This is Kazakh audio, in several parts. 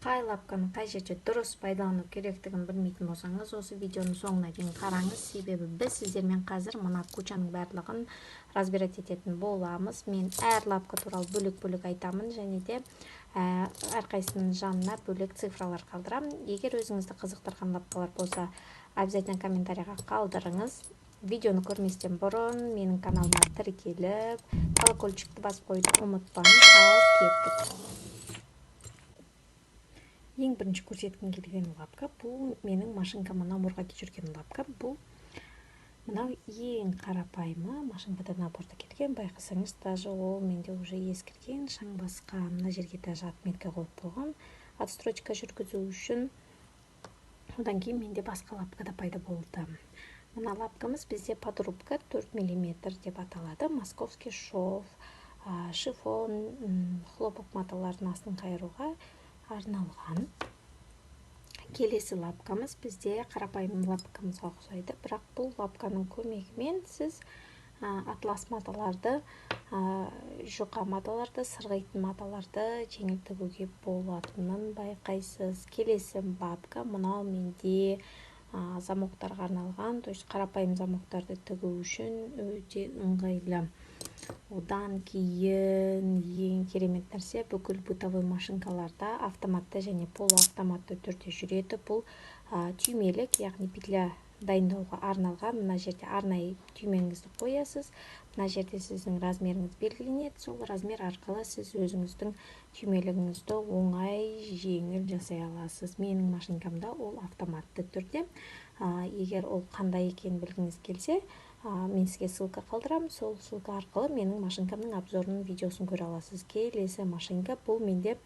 Қай лапканы қай жерде дұрыс пайдалану керектігін білмейтін болсаңыз, осы видеоны соңына дейін қараңыз, себебі біз сіздермен қазір мына кучаның барлығын разбирать ететін боламыз. Мен әр лапка туралы бөлек-бөлек айтамын, және де әрқайсының жанына бөлек цифралар қалдырамын. Егер өзіңізді қызықтырған лапкалар болса, обязательно комментарийға қалдырыңыз. Видеоны көрместен бұрын менің каналыма тіркеліп, колокольчикті басып қойды ұмытпаңыз. Ал кеттік. Ең бірінші көрсеткім келген лапка бұл менің машинкама наборға жүрген лапка. Бұл мынау ең қарапайымы машинкада наборда келген. Байқасаңыз, даже ол менде уже ескірген, шаң басқа. Мына жерге даже отметка қойып қойған, отстрочка жүргізу үшін. Одан кейін менде басқа лапка да пайда болды. Мына лапкамыз бізде подрубка 4 мм деп аталады. Московский шов, шифон, хлопок маталардың астын қайыруға арналған. Келесі лапкамыз бізде қарапайым лапкамызға ұқсайды, бірақ бұл лапканың көмегімен сіз атлас маталарды, жұқа маталарды, сырғайтын маталарды жеңіл тігуге болатынын байқайсыз. Келесі лапка мынау менде замоктарға арналған, то есть қарапайым замоктарды тігу үшін өте ыңғайлы. Одан кейін ең керемет нәрсе, бүкіл бытовой машинкаларда автоматты және полуавтоматты түрде жүреді. Бұл түймелік, яғни петля дайындауға арналған. Мына жерде арнайы түймеңізді қоясыз. Мына жерде сіздің размеріңіз белгіленеді. Сол размер арқылы сіз өзіңіздің түймелігіңізді оңай, жеңіл жасай аласыз. Менің машинкамда ол автоматты түрде. Егер ол қандай екенін білгіңіз келсе, мен сізге ссылка қалдырамын. Сол ссылка арқылы менің машинкамның обзорының видеосын көре аласыз. Келесі машинка бұл менде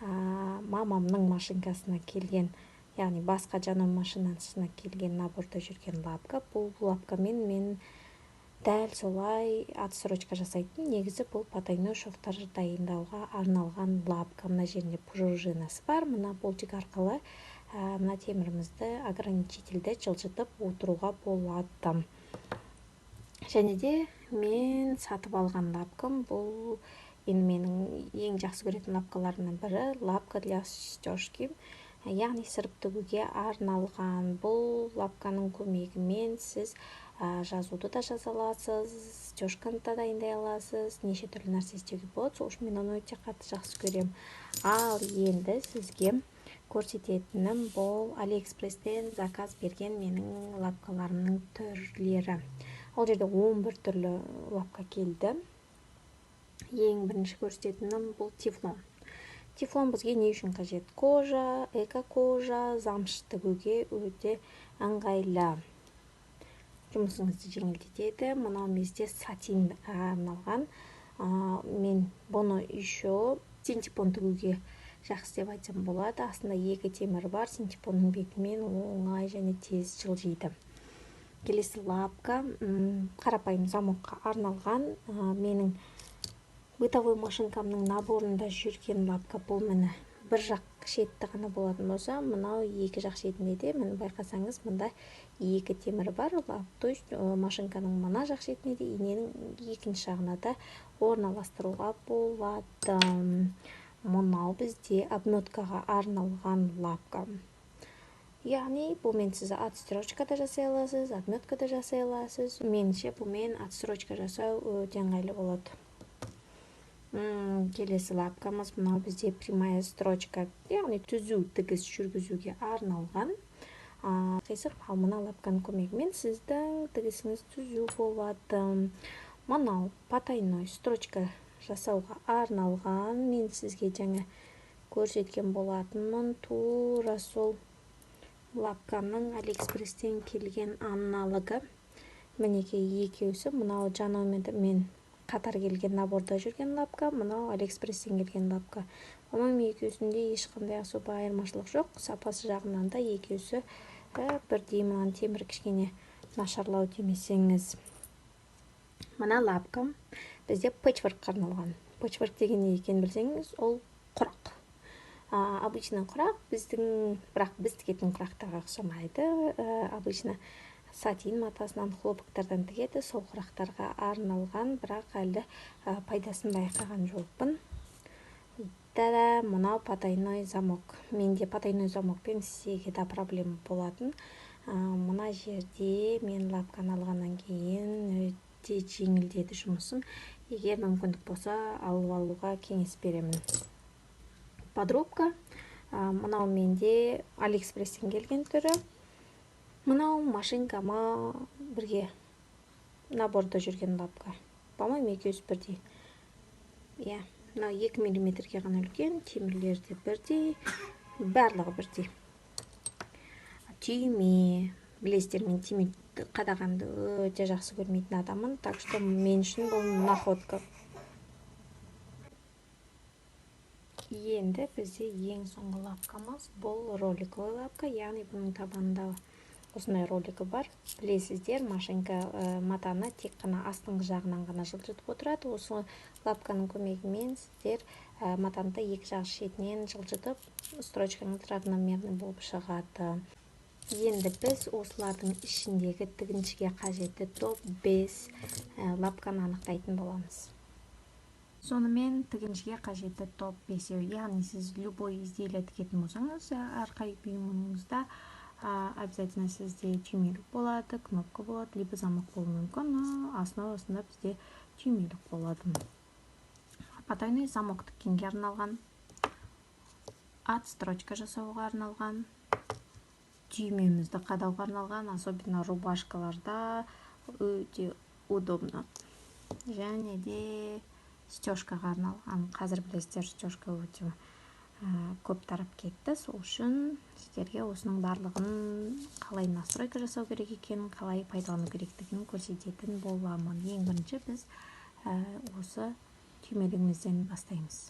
мамамның машинкасына келген, яғни басқа жану машинасына келген наборда жүрген лапка. Бұл лапкамен мен дәл солай отсрочка жасайтын. Негізі бұл потайной шовтар дайындауға арналған лапка. Мына жерінде пружинасы бар. Мына болтик арқылы мына темірімізді ограничительді жылжытып отыруға болады. Және де мен сатып алған лапкам бұл енді менің ең жақсы көретін лапкаларымның бірі, лапка для стежки, яғни сырып тігуге арналған. Бұл лапканың көмегімен сіз жазуды да жаза аласыз, стежканы да дайындай аласыз, неше түрлі нәрсе істеуге болады. Сол үшін мен оны өте қатты жақсы көремін. Ал енді сізге көрсететінім бұл Алиэкспресстен заказ берген менің лапкаларымның түрлері. Ол жерде 11 түрлі лапка келді. Ең бірінші көрсететінім бұл тефлон. Тефлон бізге не үшін қажет? Кожа, эко-кожа, замш тігуге өте ыңғайлы. Жұмысыңызды жеңілдетеді. Мынау бізде сатин арналған. Мен бұны еще синтепон тігуге жақсы деп айтсам болады. Астында екі темір бар. Синтепонның бетімен оңай және тез жылжиды. Келесі лапка қарапайым замокқа арналған. Менің бытовой машинкамның наборында жүрген лапка бұл міне бір жақ шетті ғана болатын болса, мынау екі жақ шетінде де, міне байқасаңыз, мында екі темір бар. То есть машинканың мына жақ шетіне де, иненің екінші жағына да орналастыруға болады. Мынау бізде обметкаға арналған лапка. Яғни бұлмен сіз отстрочка да жасай аласыз, отметка да жасай аласыз. Меніңше бұлмен отстрочка жасау өте ыңғайлы болады. Келесі лапкамыз мынау бізде прямая строчка, яғни түзу тігіс жүргізуге арналған. Ал мына лапканың көмегімен сіздің тігісіңіз түзу болады. Мынау потайной строчка жасауға арналған. Мен сізге жаңа көрсеткен болатынмын. Тура сол лапканың Алиэкспресстен келген аналогы. Мінекей екеусі, мынау жанаумен қатар келген наборда жүрген лапка, мынау Алиэкспресстен келген лапка. Оның екеусінде ешқандай особа айырмашылық жоқ. Сапасы жағынан да екеусі бірдей. Мынаны темір кішкене нашарлау демесеңіз. Мына лапка бізде пэтчворкқа арналған. Пэтчворк деген не екенін білсеңіз, ол құрақ. Обычно құрақ бірақ біз тігетін құрақтарға ұқсамайды. Обычно сатин матасынан, хлопоктардан тігеді. Сол құрақтарға арналған, бірақ әлі пайдасын байқаған жоқпын. да мынау потайной замок. Менде потайной замкпен істеуге да проблема болатын. Мына жерде мен лапканы алғаннан кейін өте жеңілдеді жұмысым. Егер мүмкіндік болса, алып алуға кеңес беремін. Подробка. Мынау менде Алиэкспресстен келген түрі. Мынау машинкама бірге наборда жүрген лапка. По-моему, екеуі бірдей. Мынау 2 мм-ге ғана үлкен, темірлері де бірдей, барлығы бірдей. Түйме, білесіздер, мен түйме қадағанды өте жақсы көрмейтін адаммын, так что мен үшін бұл находка. Енді бізде ең соңғы лапкамыз бұл роликовый лапка, яғни бұның табанында осындай роликі бар. Білесіздер, машинка матаны тек қана астыңғы жағынан ғана жылжытып отырады. Осы лапканың көмегімен сіздер матанды екі жақ шетінен жылжытып, строчкаңыз равномерный болып шығады. Енді біз осылардың ішіндегі тігіншіге қажетті топ 5 лапканы анықтайтын боламыз. Сонымен тігіншіге қажетті топ 5, яғни сіз любой изделие тігетін болсаңыз, әрқай бұйымыңызда обязательно сізде түймелік болады, кнопка болады, либо замок болуы мүмкін, но основасында бізде түймелік болады. Потайной замок тіккенге арналған, отстрочка жасауға арналған, түймемізді қадауға арналған, особенно рубашкаларда өте удобно. Және де стежкаға арналған. Қазір білесіздер, стежка өте көп тарап кетті. Сол үшін сіздерге осының барлығын қалай настройка жасау керек екенін, қалай пайдалану керектігін көрсететін боламын. Ең бірінші біз осы түймелігімізден бастаймыз.